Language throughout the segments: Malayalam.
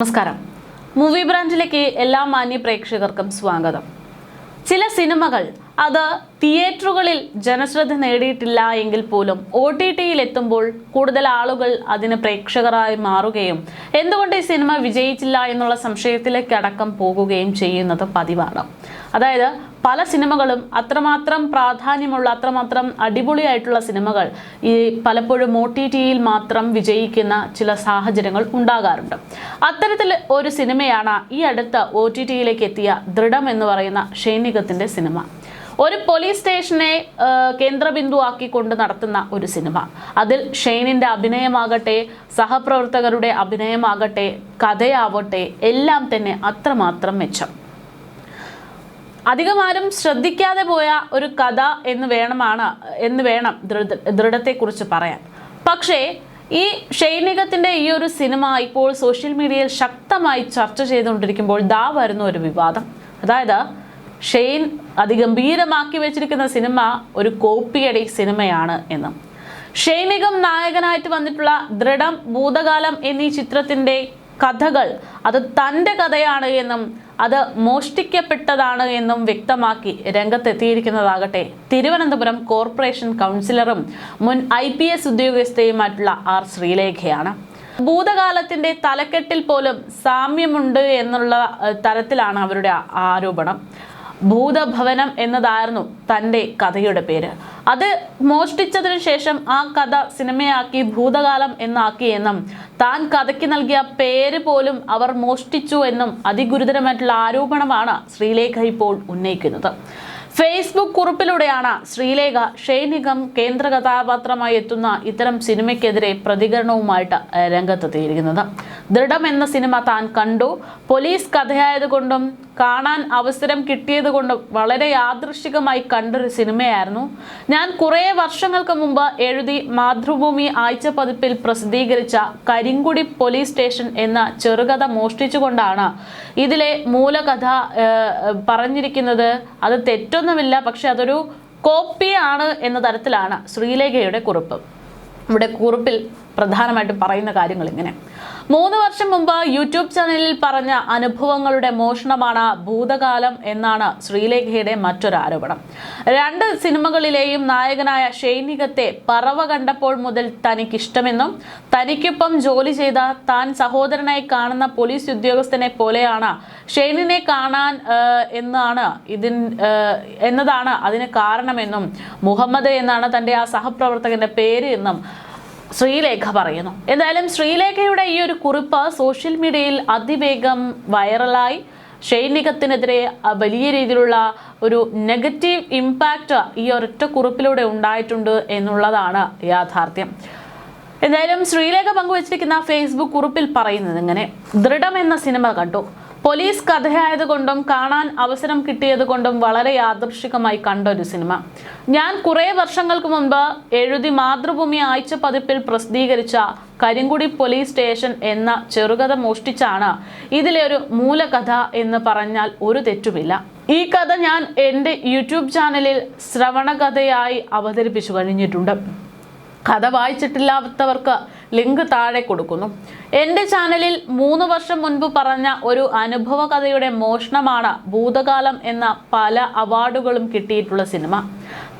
നമസ്കാരം. മൂവി ബ്രാൻഡിലേക്ക് എല്ലാ മാന്യ പ്രേക്ഷകർക്കും സ്വാഗതം. ചില സിനിമകൾ അത് തിയേറ്ററുകളിൽ ജനശ്രദ്ധ നേടിയിട്ടില്ല എങ്കിൽ പോലും OTTയിൽ എത്തുമ്പോൾ കൂടുതൽ ആളുകൾ അതിന് പ്രേക്ഷകരായി മാറുകയും എന്തുകൊണ്ട് ഈ സിനിമ വിജയിച്ചില്ല എന്നുള്ള സംശയത്തിലേക്ക് അടക്കം പോകുകയും ചെയ്യുന്നത് പതിവാണ്. അതായത് പല സിനിമകളും അത്രമാത്രം പ്രാധാന്യമുള്ള അത്രമാത്രം അടിപൊളിയായിട്ടുള്ള സിനിമകൾ ഈ പലപ്പോഴും OTTയിൽ മാത്രം വിജയിക്കുന്ന ചില സാഹചര്യങ്ങൾ ഉണ്ടാകാറുണ്ട്. അത്തരത്തിൽ ഒരു സിനിമയാണ് ഈ അടുത്ത OTTയിലേക്ക് എത്തിയ ദൃഢം എന്ന് പറയുന്ന ഷെയ്ൻ നിഗത്തിന്റെ സിനിമ. ഒരു പോലീസ് സ്റ്റേഷനെ കേന്ദ്രബിന്ദു ആക്കിക്കൊണ്ട് നടത്തുന്ന ഒരു സിനിമ. അതിൽ ഷെയ്നിന്റെ അഭിനയമാകട്ടെ, സഹപ്രവർത്തകരുടെ അഭിനയമാകട്ടെ, കഥയാവട്ടെ എല്ലാം തന്നെ അത്രമാത്രം മെച്ചം. അധികമാരും ശ്രദ്ധിക്കാതെ പോയ ഒരു കഥ എന്ന് വേണം ദൃഢത്തെക്കുറിച്ച് പറയാൻ. പക്ഷേ ഈ ഷെയ്ൻ നിഗത്തിന്റെ ഈ ഒരു സിനിമ ഇപ്പോൾ സോഷ്യൽ മീഡിയയിൽ ശക്തമായി ചർച്ച ചെയ്തുകൊണ്ടിരിക്കുമ്പോൾ വരുന്ന ഒരു വിവാദം. അതായത് ഷെയ്ൻ അതിഗംഭീരമാക്കി വെച്ചിരിക്കുന്ന സിനിമ ഒരു കോപ്പിയടി സിനിമയാണ് എന്നും, ഷെയ്ൻ നിഗം നായകനായിട്ട് വന്നിട്ടുള്ള ദൃഢം, ഭൂതകാലം എന്നീ ചിത്രത്തിന്റെ കഥകൾ അത് തൻ്റെ കഥയാണ് എന്നും അത് മോഷ്ടിക്കപ്പെട്ടതാണ് എന്നും വ്യക്തമാക്കി രംഗത്തെത്തിയിരിക്കുന്നതാകട്ടെ തിരുവനന്തപുരം കോർപ്പറേഷൻ കൗൺസിലറും മുൻ IPS ഉദ്യോഗസ്ഥയുമായിട്ടുള്ള R ശ്രീലേഖയാണ്. ഭൂതകാലത്തിന്റെ തലക്കെട്ടിൽ പോലും സാമ്യമുണ്ട് എന്നുള്ള തരത്തിലാണ് അവരുടെ ആരോപണം. ഭൂതഭവനം എന്നതായിരുന്നു തൻ്റെ കഥയുടെ പേര്. അത് മോഷ്ടിച്ചതിനു ശേഷം ആ കഥ സിനിമയാക്കി ഭൂതകാലം എന്നാക്കി എന്നും താൻ കഥയ്ക്ക് നൽകിയ പേര് പോലും അവർ മോഷ്ടിച്ചു എന്നും അതിഗുരുതരമായിട്ടുള്ള ആരോപണമാണ് ശ്രീലേഖ ഇപ്പോൾ ഉന്നയിക്കുന്നത്. ഫേസ്ബുക്ക് കുറിപ്പിലൂടെയാണ് ശ്രീലേഖ ഷെയ്ൻ നിഗം കേന്ദ്ര കഥാപാത്രമായി എത്തുന്ന ഇത്തരം സിനിമയ്ക്കെതിരെ പ്രതികരണവുമായിട്ട് രംഗത്തെത്തിയിരിക്കുന്നത്. ദൃഢം എന്ന സിനിമ താൻ കണ്ടു. പോലീസ് കഥയായതുകൊണ്ടും കാണാൻ അവസരം കിട്ടിയതുകൊണ്ടും വളരെ യാദൃശ്ചികമായി കണ്ടൊരു സിനിമയായിരുന്നു. ഞാൻ കുറേ വർഷങ്ങൾക്ക് മുമ്പ് എഴുതി മാതൃഭൂമി ആഴ്ച പതിപ്പിൽ പ്രസിദ്ധീകരിച്ച കരിങ്കുടി പോലീസ് സ്റ്റേഷൻ എന്ന ചെറുകഥ മോഷ്ടിച്ചുകൊണ്ടാണ് ഇതിലെ മൂലകഥ പറഞ്ഞിരിക്കുന്നത്. അത് തെറ്റൊന്നുമില്ല, പക്ഷെ അതൊരു കോപ്പിയാണ് എന്ന തരത്തിലാണ് ശ്രീലേഖയുടെ കുറിപ്പ്. ഇവിടെ കുറിപ്പിൽ പ്രധാനമായിട്ടും പറയുന്ന കാര്യങ്ങൾ ഇങ്ങനെ: 3 വർഷം മുമ്പ് യൂട്യൂബ് ചാനലിൽ പറഞ്ഞ അനുഭവങ്ങളുടെ മോഷണമാണ് ഭൂതകാലം എന്നാണ് ശ്രീലേഖയുടെ മറ്റൊരു ആരോപണം. 2 സിനിമകളിലെയും നായകനായ ഷെയ്ൻ നിഗത്തെ പറവ കണ്ടപ്പോൾ മുതൽ തനിക്കിഷ്ടമെന്നും തനിക്കൊപ്പം ജോലി ചെയ്ത താൻ സഹോദരനായി കാണുന്ന പോലീസ് ഉദ്യോഗസ്ഥനെ പോലെയാണ് ഷെയ്നിനെ കാണാൻ എന്നതാണ് അതിന് കാരണമെന്നും മുഹമ്മദ് എന്നാണ് തൻ്റെ ആ സഹപ്രവർത്തകന്റെ പേര് എന്നും ശ്രീലേഖ പറയുന്നു. എന്തായാലും ശ്രീലേഖയുടെ ഈ ഒരു കുറിപ്പ് സോഷ്യൽ മീഡിയയിൽ അതിവേഗം വൈറലായി. ഷെയ്ൻ നിഗത്തിനെതിരെ വലിയ രീതിയിലുള്ള ഒരു നെഗറ്റീവ് ഇമ്പാക്റ്റ് ഈ ഒരൊറ്റ കുറിപ്പിലൂടെ ഉണ്ടായിട്ടുണ്ട് എന്നുള്ളതാണ് യാഥാർത്ഥ്യം. എന്തായാലും ശ്രീലേഖ പങ്കുവച്ചിരിക്കുന്ന ഫേസ്ബുക്ക് കുറിപ്പിൽ പറയുന്നത് ഇങ്ങനെ: ദൃഢം എന്ന സിനിമ കണ്ടു. പോലീസ് കഥയായതുകൊണ്ടും കാണാൻ അവസരം കിട്ടിയതുകൊണ്ടും വളരെ യാദൃശ്ചികമായി കണ്ടൊരു സിനിമ. ഞാൻ കുറേ വർഷങ്ങൾക്ക് മുൻപ് എഴുതി മാതൃഭൂമി ആഴ്ച പതിപ്പിൽ പ്രസിദ്ധീകരിച്ച കരിങ്കുടി പോലീസ് സ്റ്റേഷൻ എന്ന ചെറുകഥ മോഷ്ടിച്ചാണ് ഇതിലെ ഒരു മൂലകഥ എന്ന് പറഞ്ഞാൽ ഒരു തെറ്റുമില്ല. ഈ കഥ ഞാൻ എൻ്റെ യൂട്യൂബ് ചാനലിൽ ശ്രവണകഥയായി അവതരിപ്പിച്ചു കഴിഞ്ഞിട്ടുണ്ട്. കഥ വായിച്ചിട്ടില്ലാത്തവർക്ക് ലിങ്ക് താഴെ കൊടുക്കുന്നു. എൻ്റെ ചാനലിൽ 3 വർഷം മുൻപ് പറഞ്ഞ ഒരു അനുഭവ കഥയുടെ മോഷണമാണ് ഭൂതകാലം എന്ന പല അവാർഡുകളും കിട്ടിയിട്ടുള്ള സിനിമ.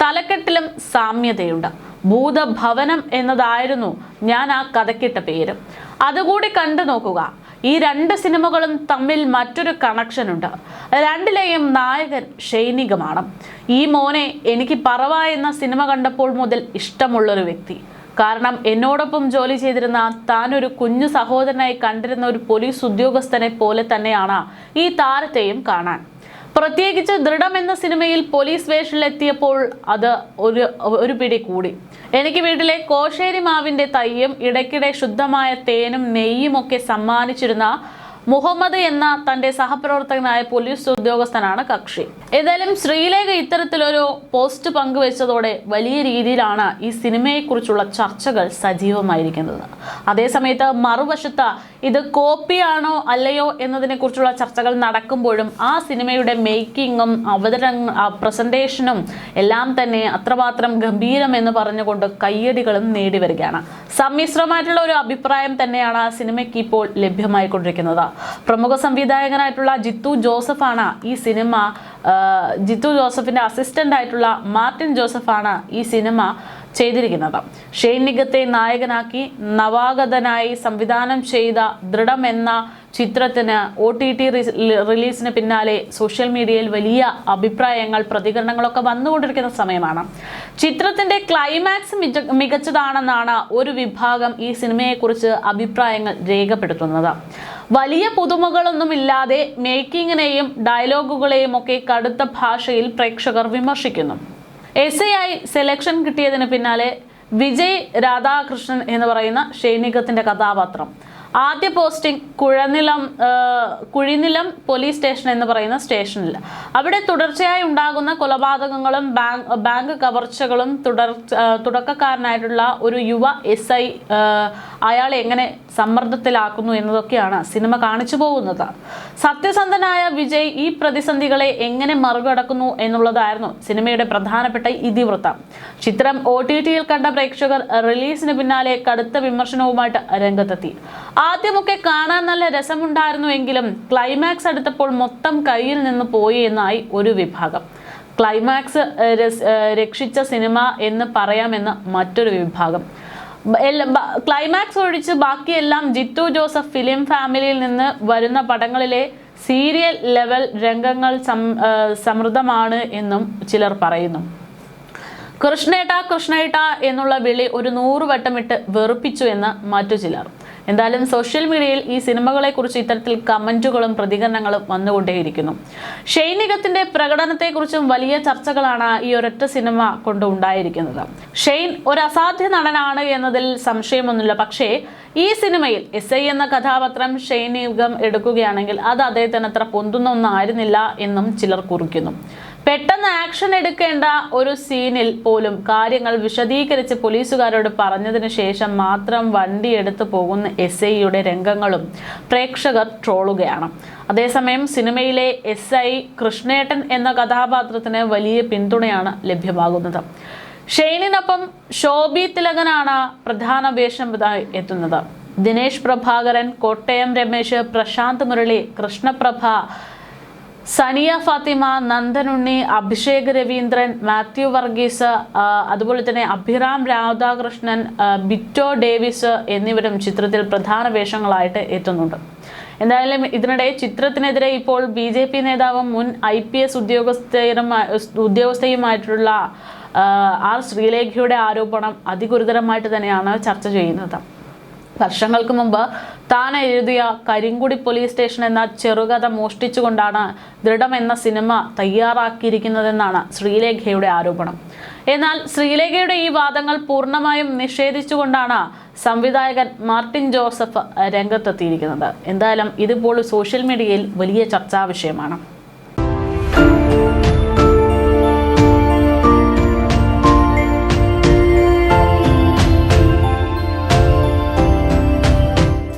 തലക്കെട്ടിലും സാമ്യതയുണ്ട്. ഭൂതഭവനം എന്നതായിരുന്നു ഞാൻ ആ കഥക്കിട്ട പേര്. അതുകൂടി കണ്ടു നോക്കുക. ഈ 2 സിനിമകളും തമ്മിൽ മറ്റൊരു കണക്ഷനുണ്ട്. 2ലെയും നായകൻ ഷെയ്ൻ നിഗമാണ്. ഈ മോനെ എനിക്ക് പറവ എന്ന സിനിമ കണ്ടപ്പോൾ മുതൽ ഇഷ്ടമുള്ളൊരു വ്യക്തി. കാരണം എന്നോടൊപ്പം ജോലി ചെയ്തിരുന്ന താനൊരു കുഞ്ഞു സഹോദരനായി കണ്ടിരുന്ന ഒരു പോലീസ് ഉദ്യോഗസ്ഥനെ പോലെ തന്നെയാണ് ഈ താരത്തെയും കാണാൻ. പ്രത്യേകിച്ച് ദൃഢം എന്ന സിനിമയിൽ പോലീസ് വേഷത്തിലെത്തിയപ്പോൾ അത് ഒരു പിടി കൂടി. എനിക്ക് വീട്ടിലെ കോശേരി മാവിൻ്റെ തൈയും ഇടയ്ക്കിടെ ശുദ്ധമായ തേനും നെയ്യും ഒക്കെ സമ്മാനിച്ചിരുന്ന മുഹമ്മദ് എന്ന തൻ്റെ സഹപ്രവർത്തകനായ പോലീസ് ഉദ്യോഗസ്ഥനാണ് കക്ഷി. ഏതായാലും ശ്രീലേഖ ഇത്തരത്തിലൊരു പോസ്റ്റ് പങ്കുവെച്ചതോടെ വലിയ രീതിയിലാണ് ഈ സിനിമയെക്കുറിച്ചുള്ള ചർച്ചകൾ സജീവമായിരിക്കുന്നത്. അതേസമയത്ത് മറുവശത്ത് ഇത് കോപ്പിയാണോ അല്ലയോ എന്നതിനെക്കുറിച്ചുള്ള ചർച്ചകൾ നടക്കുമ്പോഴും ആ സിനിമയുടെ മേക്കിങ്ങും പ്രസന്റേഷനും എല്ലാം തന്നെ അത്രമാത്രം ഗംഭീരം എന്ന് പറഞ്ഞുകൊണ്ട് കയ്യടികളും നേടിവരികയാണ്. സമ്മിശ്രമായിട്ടുള്ള ഒരു അഭിപ്രായം തന്നെയാണ് ആ സിനിമയ്ക്ക് ഇപ്പോൾ ലഭ്യമായിക്കൊണ്ടിരിക്കുന്നത്. പ്രമുഖ സംവിധായകനായിട്ടുള്ള ജിത്തു ജോസഫാണ് ഈ സിനിമ, ജിത്തു ജോസഫിന്റെ അസിസ്റ്റന്റ് ആയിട്ടുള്ള മാർട്ടിൻ ജോസഫാണ് ഈ സിനിമ ചെയ്തിരിക്കുന്നത്. ഷെയ്ൻ നിഗത്തെ നായകനാക്കി നവാഗതനായി സംവിധാനം ചെയ്ത ദൃഢം എന്ന ചിത്രത്തിന് OTT റിലീസിന് പിന്നാലെ സോഷ്യൽ മീഡിയയിൽ വലിയ അഭിപ്രായങ്ങൾ, പ്രതികരണങ്ങളൊക്കെ വന്നുകൊണ്ടിരിക്കുന്ന സമയമാണ്. ചിത്രത്തിന്റെ ക്ലൈമാക്സ് മികച്ചതാണെന്നാണ് ഒരു വിഭാഗം ഈ സിനിമയെക്കുറിച്ച് അഭിപ്രായങ്ങൾ രേഖപ്പെടുത്തുന്നത്. വലിയ പുതുമകളൊന്നുമില്ലാതെ മേക്കിങ്ങിനെയും ഡയലോഗുകളെയും ഒക്കെ കടുത്ത ഭാഷയിൽ പ്രേക്ഷകർ വിമർശിക്കുന്നു. SAI സെലക്ഷൻ കിട്ടിയതിന് പിന്നാലെ വിജയ് രാധാകൃഷ്ണൻ എന്ന് പറയുന്ന ഷെയ്ൻ നിഗത്തിന്റെ കഥാപാത്രം ആദ്യ പോസ്റ്റിംഗ് കുഴിനിലം പോലീസ് സ്റ്റേഷൻ എന്ന് പറയുന്ന സ്റ്റേഷനിൽ. അവിടെ തുടർച്ചയായി ഉണ്ടാകുന്ന കൊലപാതകങ്ങളും ബാങ്ക് കവർച്ചകളും തുടക്കക്കാരനായിട്ടുള്ള ഒരു യുവ SI അയാളെ എങ്ങനെ സമ്മർദ്ദത്തിലാക്കുന്നു എന്നതൊക്കെയാണ് സിനിമ കാണിച്ചു പോകുന്നത്. സത്യസന്ധനായ വിജയ് ഈ പ്രതിസന്ധികളെ എങ്ങനെ മറികടക്കുന്നു എന്നുള്ളതായിരുന്നു സിനിമയുടെ പ്രധാനപ്പെട്ട ഇതിവൃത്തം. ചിത്രം OTTയിൽ കണ്ട പ്രേക്ഷകർ റിലീസിന് പിന്നാലെ കടുത്ത വിമർശനവുമായിട്ട് രംഗത്തെത്തി. ആദ്യമൊക്കെ കാണാൻ നല്ല രസമുണ്ടായിരുന്നുവെങ്കിലും ക്ലൈമാക്സ് അടുത്തപ്പോൾ മൊത്തം കയ്യിൽ നിന്ന് പോയി എന്നായി ഒരു വിഭാഗം. ക്ലൈമാക്സ് രക്ഷിച്ച സിനിമ എന്ന് പറയാമെന്ന് മറ്റൊരു വിഭാഗം. ക്ലൈമാക്സ് ഒഴിച്ച് ബാക്കിയെല്ലാം ജിത്തു ജോസഫ് ഫിലിം ഫാമിലിയിൽ നിന്ന് വരുന്ന പടങ്ങളിലെ സീരിയൽ ലെവൽ രംഗങ്ങൾ സമൃദ്ധമാണ് എന്നും ചിലർ പറയുന്നു. കൃഷ്ണേട്ട കൃഷ്ണേട്ട എന്നുള്ള വിളി ഒരു 100 വട്ടമിട്ട് വെറുപ്പിച്ചു എന്ന് മറ്റു ചിലർ. എന്തായാലും സോഷ്യൽ മീഡിയയിൽ ഈ സിനിമകളെ കുറിച്ച് ഇത്തരത്തിൽ കമന്റുകളും പ്രതികരണങ്ങളും വന്നുകൊണ്ടേയിരിക്കുന്നു. ഷെയ്ൻ നിഗത്തിന്റെ പ്രകടനത്തെക്കുറിച്ചും വലിയ ചർച്ചകളാണ് ഈ ഒരൊറ്റ സിനിമ കൊണ്ട് ഉണ്ടായിരിക്കുന്നത്. ഷെയ്ൻ ഒരു അസാധ്യ നടനാണ് എന്നതിൽ സംശയമൊന്നുമില്ല. പക്ഷേ ഈ സിനിമയിൽ SI എന്ന കഥാപാത്രം ഷെയ്ൻ നിഗം എടുക്കുകയാണെങ്കിൽ അത് അദ്ദേഹത്തിന് അത്ര പൊന്തുന്ന ഒന്നായിരുന്നില്ല എന്നും ചിലർ കുറിക്കുന്നു. പെട്ടെന്ന് ആക്ഷൻ എടുക്കേണ്ട ഒരു സീനിൽ പോലും കാര്യങ്ങൾ വിശദീകരിച്ച് പോലീസുകാരോട് പറഞ്ഞതിന് ശേഷം മാത്രം വണ്ടി എടുത്തു പോകുന്ന SIയുടെ രംഗങ്ങളും പ്രേക്ഷകർ ട്രോളുകയാണ്. അതേസമയം സിനിമയിലെ SI കൃഷ്ണേട്ടൻ എന്ന കഥാപാത്രത്തിന് വലിയ പിന്തുണയാണ് ലഭ്യമാകുന്നത്. ഷെയ്നിനൊപ്പം ശോഭി തിലകനാണ് പ്രധാന വേഷമായി എത്തുന്നത്. ദിനേശ് പ്രഭാകരൻ, കോട്ടയം രമേശ്, പ്രശാന്ത് മുരളി, കൃഷ്ണപ്രഭ, സനിയ ഫാത്തിമ, നന്ദനുണ്ണി, അഭിഷേക് രവീന്ദ്രൻ, മാത്യു വർഗീസ്, അതുപോലെ തന്നെ അഭിറാം രാധാകൃഷ്ണൻ, ബിറ്റോ ഡേവിസ് എന്നിവരും ചിത്രത്തിൽ പ്രധാന വേഷങ്ങളായിട്ട് എത്തുന്നുണ്ട്. എന്തായാലും ഇതിനിടെ ചിത്രത്തിനെതിരെ ഇപ്പോൾ BJP നേതാവും മുൻ IPS ഉദ്യോഗസ്ഥയുമായിട്ടുള്ള R ശ്രീലേഖയുടെ ആരോപണം അതിഗുരുതരമായിട്ട് തന്നെയാണ് ചർച്ച ചെയ്യുന്നത്. വർഷങ്ങൾക്ക് മുമ്പ് താൻ എഴുതിയ കരിങ്കുടി പോലീസ് സ്റ്റേഷൻ എന്ന ചെറുകഥ മോഷ്ടിച്ചുകൊണ്ടാണ് ദൃഢം എന്ന സിനിമ തയ്യാറാക്കിയിരിക്കുന്നതെന്നാണ് ശ്രീലേഖയുടെ ആരോപണം. എന്നാൽ ശ്രീലേഖയുടെ ഈ വാദങ്ങൾ പൂർണ്ണമായും നിഷേധിച്ചുകൊണ്ടാണ് സംവിധായകൻ മാർട്ടിൻ ജോസഫ് രംഗത്തെത്തിയിരിക്കുന്നത്. എന്തായാലും ഇതിപ്പോൾ സോഷ്യൽ മീഡിയയിൽ വലിയ ചർച്ചാ വിഷയമാണ്.